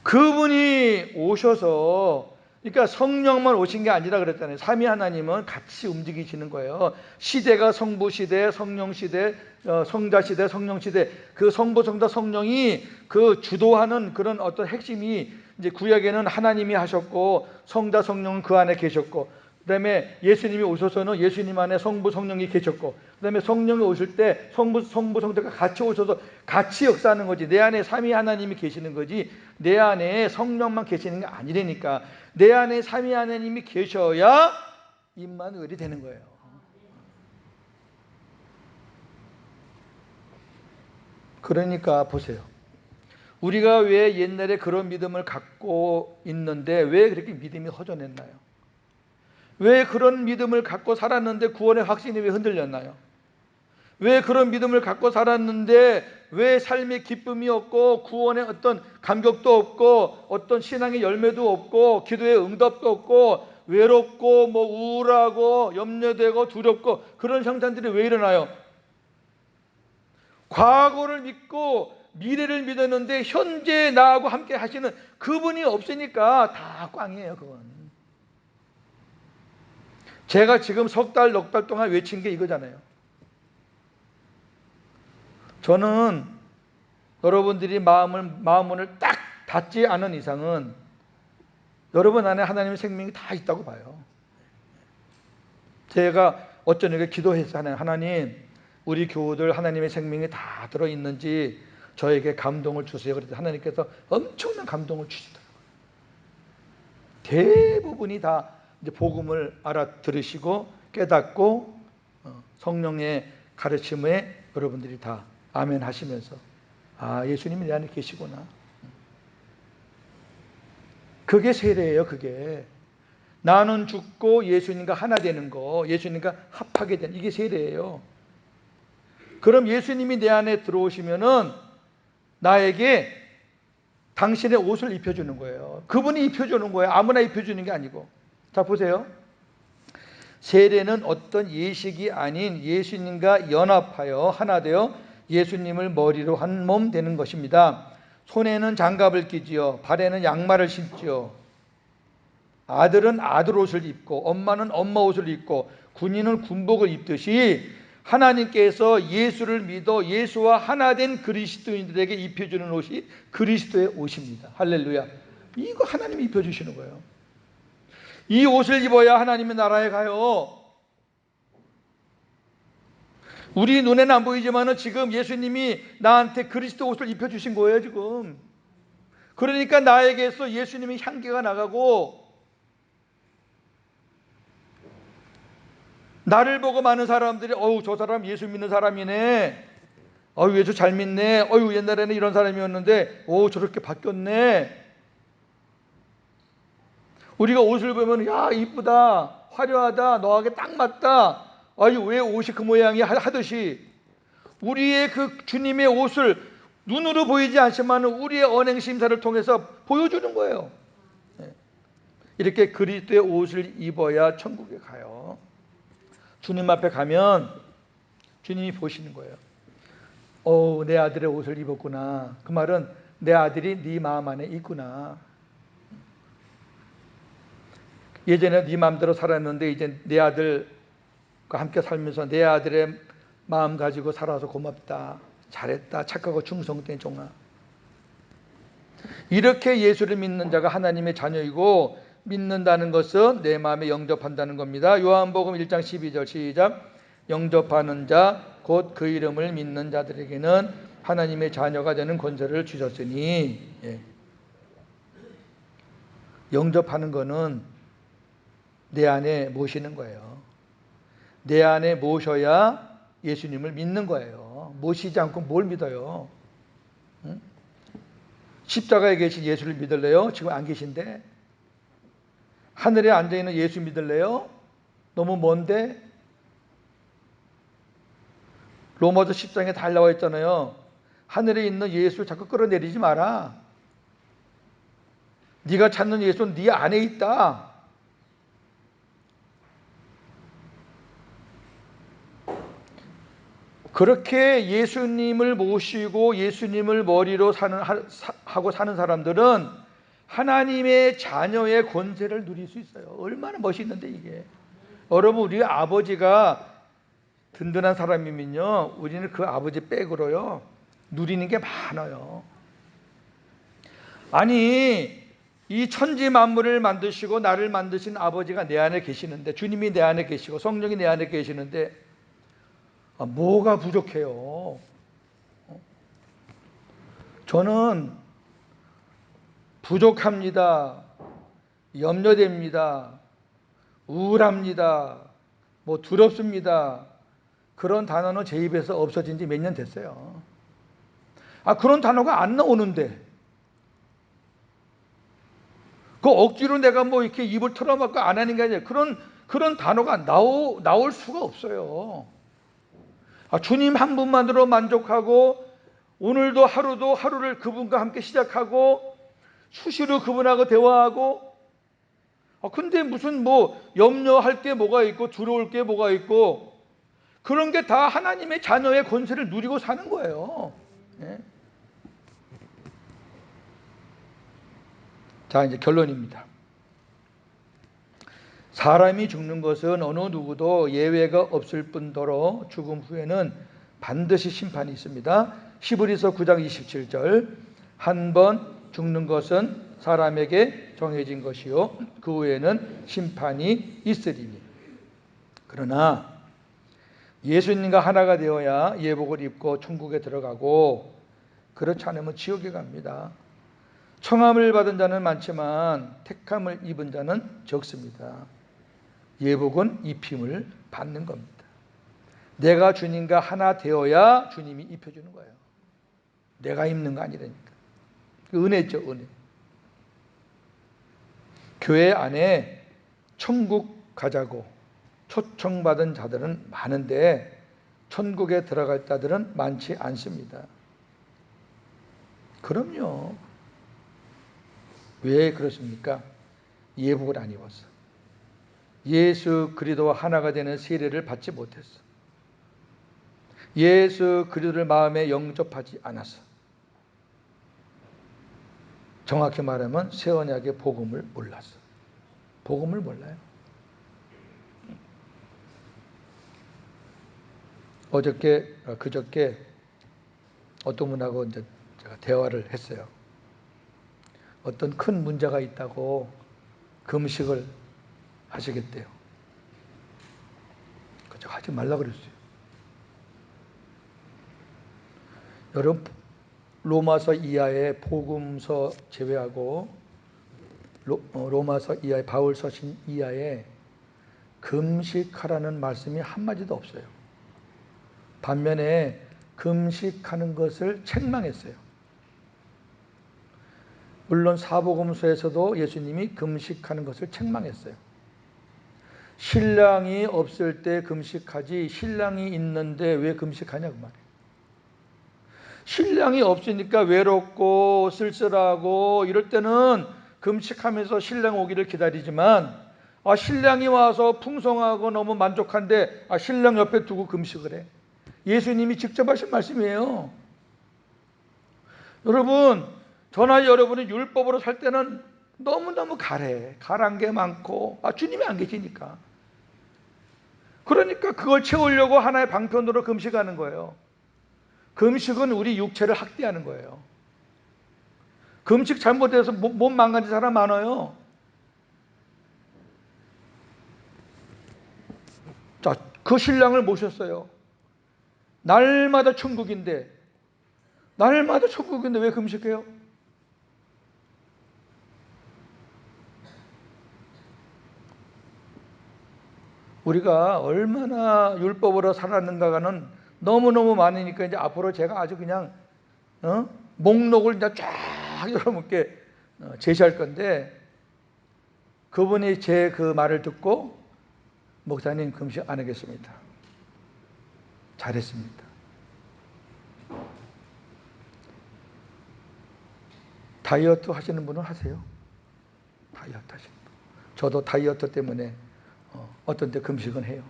그분이 오셔서, 그러니까 성령만 오신 게 아니라 그랬잖아요. 삼위 하나님은 같이 움직이시는 거예요. 시대가 성부 시대, 성령 시대, 성자 시대, 성령 시대. 그 성부, 성자, 성령이 그 주도하는 그런 어떤 핵심이, 이제 구약에는 하나님이 하셨고 성자, 성령은 그 안에 계셨고, 그다음에 예수님이 오셔서는 예수님 안에 성부, 성령이 계셨고, 그다음에 성령이 오실 때 성부, 성자가 같이 오셔서 같이 역사하는 거지. 내 안에 삼위 하나님이 계시는 거지, 내 안에 성령만 계시는 게 아니라니까. 내 안에 삼위 하나님이 계셔야 임마누엘이 되는 거예요. 그러니까 보세요. 우리가 왜 옛날에 그런 믿음을 갖고 있는데 왜 그렇게 믿음이 허전했나요? 왜 그런 믿음을 갖고 살았는데 구원의 확신이 왜 흔들렸나요? 왜 그런 믿음을 갖고 살았는데 왜 삶의 기쁨이 없고 구원의 어떤 감격도 없고 어떤 신앙의 열매도 없고 기도의 응답도 없고 외롭고 뭐 우울하고 염려되고 두렵고 그런 형상들이 왜 일어나요? 과거를 믿고 미래를 믿었는데 현재 나하고 함께 하시는 그분이 없으니까 다 꽝이에요. 그건. 제가 지금 석 달, 넉 달 동안 외친 게 이거잖아요. 저는 여러분들이 마음문을 딱 닫지 않은 이상은 여러분 안에 하나님의 생명이 다 있다고 봐요. 제가 어쩌냐고 기도했어요. 하나님, 우리 교우들 하나님의 생명이 다 들어있는지 저에게 감동을 주세요. 그래서 하나님께서 엄청난 감동을 주시더라고요. 대부분이 다 이제 복음을 알아들으시고 깨닫고 성령의 가르침에 여러분들이 다 아멘 하시면서, 아, 예수님이 내 안에 계시구나. 그게 세례예요. 그게 나는 죽고 예수님과 하나 되는 거, 예수님과 합하게 되는, 이게 세례예요. 그럼 예수님이 내 안에 들어오시면은 나에게 당신의 옷을 입혀주는 거예요. 그분이 입혀주는 거예요. 아무나 입혀주는 게 아니고. 자, 보세요. 세례는 어떤 예식이 아닌 예수님과 연합하여 하나 되어 예수님을 머리로 한 몸 되는 것입니다. 손에는 장갑을 끼지요, 발에는 양말을 신지요. 아들은 아들 옷을 입고 엄마는 엄마 옷을 입고 군인은 군복을 입듯이 하나님께서 예수를 믿어 예수와 하나 된 그리스도인들에게 입혀주는 옷이 그리스도의 옷입니다. 할렐루야. 이거 하나님이 입혀주시는 거예요. 이 옷을 입어야 하나님의 나라에 가요. 우리 눈에는 안 보이지만 지금 예수님이 나한테 그리스도 옷을 입혀주신 거예요. 지금. 그러니까 나에게서 예수님의 향기가 나가고, 나를 보고 많은 사람들이 어우, 저 사람 예수 믿는 사람이네, 어우, 예수 잘 믿네, 어우, 옛날에는 이런 사람이었는데 오, 저렇게 바뀌었네. 우리가 옷을 보면 야, 이쁘다, 화려하다, 너에게 딱 맞다, 아유, 왜 옷이 그 모양이 하듯이 우리의 그 주님의 옷을 눈으로 보이지 않지만 우리의 언행 심사를 통해서 보여주는 거예요. 이렇게 그리스도의 옷을 입어야 천국에 가요. 주님 앞에 가면 주님이 보시는 거예요. 내 아들의 옷을 입었구나. 그 말은 내 아들이 네 마음 안에 있구나. 예전에 네 마음대로 살았는데 이제 내 아들과 함께 살면서 내 아들의 마음 가지고 살아서 고맙다, 잘했다, 착하고 충성된 종아. 이렇게 예수를 믿는 자가 하나님의 자녀이고, 믿는다는 것은 내 마음에 영접한다는 겁니다. 요한복음 1장 12절 시작. 영접하는 자 곧 그 이름을 믿는 자들에게는 하나님의 자녀가 되는 권세를 주셨으니. 예. 영접하는 거는 내 안에 모시는 거예요. 내 안에 모셔야 예수님을 믿는 거예요. 모시지 않고 뭘 믿어요? 응? 십자가에 계신 예수를 믿을래요? 지금 안 계신데. 하늘에 앉아있는 예수 믿을래요? 너무 먼데. 로마서 10장에 다 나와 있잖아요. 하늘에 있는 예수 자꾸 끌어내리지 마라. 네가 찾는 예수는 네 안에 있다. 그렇게 예수님을 모시고 예수님을 머리로 하고 사는 사람들은 하나님의 자녀의 권세를 누릴 수 있어요. 얼마나 멋있는데 이게. 여러분, 우리 아버지가 든든한 사람이면요, 우리는 그 아버지 백으로요 누리는 게 많아요. 아니, 이 천지 만물을 만드시고 나를 만드신 아버지가 내 안에 계시는데, 주님이 내 안에 계시고 성령이 내 안에 계시는데 뭐가 부족해요? 저는 부족합니다, 염려됩니다, 우울합니다, 뭐 두렵습니다, 그런 단어는 제 입에서 없어진 지 몇 년 됐어요. 그런 단어가 안 나오는데, 그 억지로 내가 뭐 이렇게 입을 털어막고 안 하는 게 아니라 그런 단어가 나올 수가 없어요. 주님 한 분만으로 만족하고, 오늘도 하루를 그분과 함께 시작하고 수시로 그분하고 대화하고. 근데 무슨 뭐 염려할 게 뭐가 있고 두려울 게 뭐가 있고, 그런 게 다 하나님의 자녀의 권세를 누리고 사는 거예요. 네? 자, 이제 결론입니다. 사람이 죽는 것은 어느 누구도 예외가 없을 뿐더러 죽음 후에는 반드시 심판이 있습니다. 히브리서 9장 27절. 한 번 죽는 것은 사람에게 정해진 것이요 그 후에는 심판이 있으리니. 그러나 예수님과 하나가 되어야 예복을 입고 천국에 들어가고, 그렇지 않으면 지옥에 갑니다. 청함을 받은 자는 많지만 택함을 입은 자는 적습니다. 예복은 입힘을 받는 겁니다. 내가 주님과 하나 되어야 주님이 입혀주는 거예요. 내가 입는 거 아니라니까. 은혜죠, 은혜. 교회 안에 천국 가자고 초청받은 자들은 많은데 천국에 들어갈 자들은 많지 않습니다. 그럼요. 왜 그렇습니까? 예복을 안 입었어. 예수 그리스도와 하나가 되는 세례를 받지 못했어. 예수 그리스도를 마음에 영접하지 않았어. 정확히 말하면 새 언약의 복음을 몰랐어. 복음을 몰라요. 그저께 어떤 분하고 이제 제가 대화를 했어요. 어떤 큰 문제가 있다고 금식을 하시겠대요. 제가 하지 말라 그랬어요. 여러분, 로마서 이하의 복음서 제외하고 로마서 이하의 바울서신 이하에 금식하라는 말씀이 한마디도 없어요. 반면에 금식하는 것을 책망했어요. 물론 사복음서에서도 예수님이 금식하는 것을 책망했어요. 신랑이 없을 때 금식하지 신랑이 있는데 왜 금식하냐 그 말이에요. 신랑이 없으니까 외롭고 쓸쓸하고 이럴 때는 금식하면서 신랑 오기를 기다리지만, 신랑이 와서 풍성하고 너무 만족한데 신랑 옆에 두고 금식을 해. 예수님이 직접 하신 말씀이에요. 여러분, 저나 여러분이 율법으로 살 때는 너무너무 가란 게 많고 주님이 안 계시니까. 그러니까 그걸 채우려고 하나의 방편으로 금식하는 거예요. 금식은 우리 육체를 학대하는 거예요. 금식 잘못해서 몸 망가진 사람 많아요. 자, 그 신랑을 모셨어요. 날마다 천국인데 왜 금식해요? 우리가 얼마나 율법으로 살았는가가는 너무너무 많으니까 이제 앞으로 제가 아주 그냥 목록을 이제 쫙 여러분께 제시할 건데, 그분이 제 그 말을 듣고 목사님 금식 안 하겠습니다. 잘했습니다. 다이어트 하시는 분은 하세요. 다이어트 하시는 분. 저도 다이어트 때문에 어떤 때 금식은 해요.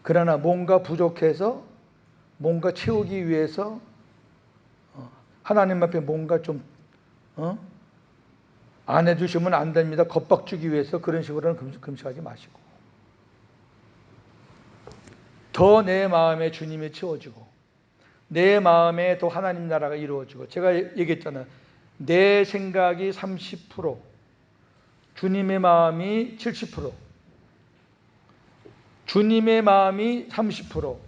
그러나 뭔가 부족해서 뭔가 채우기 위해서 하나님 앞에 뭔가 좀 안 해주시면 안 됩니다. 겁박 주기 위해서 그런 식으로는 금식하지 마시고, 더 내 마음에 주님이 채워지고 내 마음에 더 하나님 나라가 이루어지고, 제가 얘기했잖아요. 내 생각이 30%, 주님의 마음이 70%, 주님의 마음이 30%,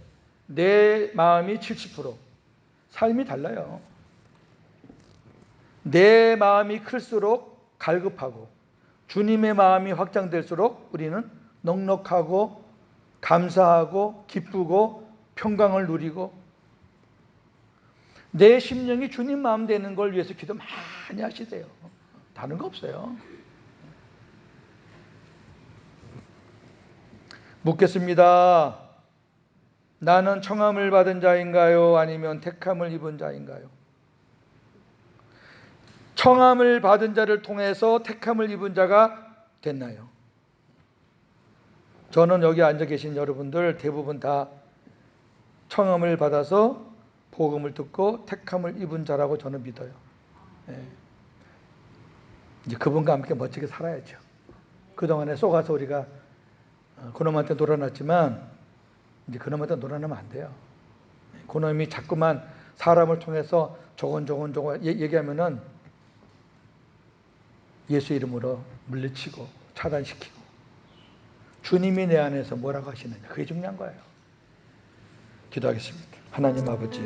내 마음이 70%. 삶이 달라요. 내 마음이 클수록 갈급하고, 주님의 마음이 확장될수록 우리는 넉넉하고 감사하고 기쁘고 평강을 누리고, 내 심령이 주님 마음 되는 걸 위해서 기도 많이 하시세요. 다른 거 없어요. 묻겠습니다. 나는 청함을 받은 자인가요? 아니면 택함을 입은 자인가요? 청함을 받은 자를 통해서 택함을 입은 자가 됐나요? 저는 여기 앉아 계신 여러분들 대부분 다 청함을 받아서 복음을 듣고 택함을 입은 자라고 저는 믿어요. 이제 그분과 함께 멋지게 살아야죠. 그동안에 속아서 우리가 그놈한테 놀아놨지만 이제 그놈한테 놀아나면 안 돼요. 그놈이 자꾸만 사람을 통해서 저건 얘기하면은 예수 이름으로 물리치고 차단시키고, 주님이 내 안에서 뭐라고 하시느냐, 그게 중요한 거예요. 기도하겠습니다. 하나님 아버지,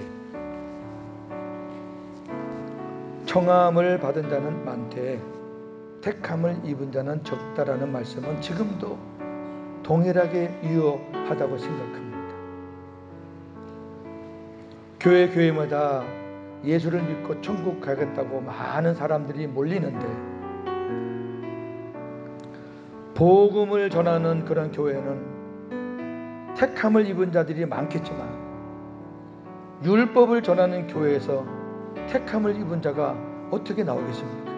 청함을 받은 자는 많되 택함을 입은 자는 적다라는 말씀은 지금도 동일하게 유효하다고 생각합니다. 교회마다 예수를 믿고 천국 가겠다고 많은 사람들이 몰리는데, 복음을 전하는 그런 교회는 택함을 입은 자들이 많겠지만, 율법을 전하는 교회에서 택함을 입은 자가 어떻게 나오겠습니까?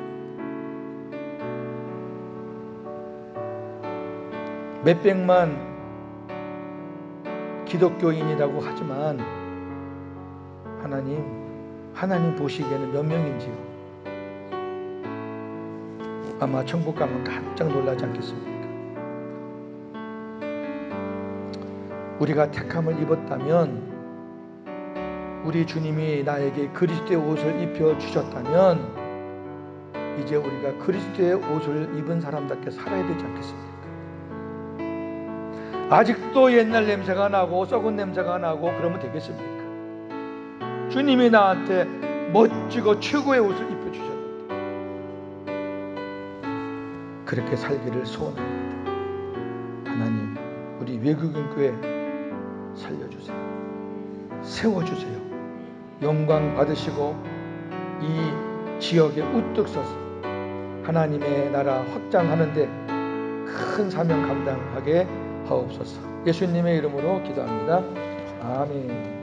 몇백만 기독교인이라고 하지만 하나님 보시기에는 몇 명인지요? 아마 천국 가면 깜짝 놀라지 않겠습니까? 우리가 택함을 입었다면, 우리 주님이 나에게 그리스도의 옷을 입혀 주셨다면, 이제 우리가 그리스도의 옷을 입은 사람답게 살아야 되지 않겠습니까? 아직도 옛날 냄새가 나고 썩은 냄새가 나고 그러면 되겠습니까? 주님이 나한테 멋지고 최고의 옷을 입혀주셨는데 그렇게 살기를 소원합니다. 하나님, 우리 외국인 교회 살려주세요. 세워주세요. 영광 받으시고 이 지역에 우뚝 서서 하나님의 나라 확장하는데 큰 사명 감당하게 하옵소서. 예수님의 이름으로 기도합니다. 아멘.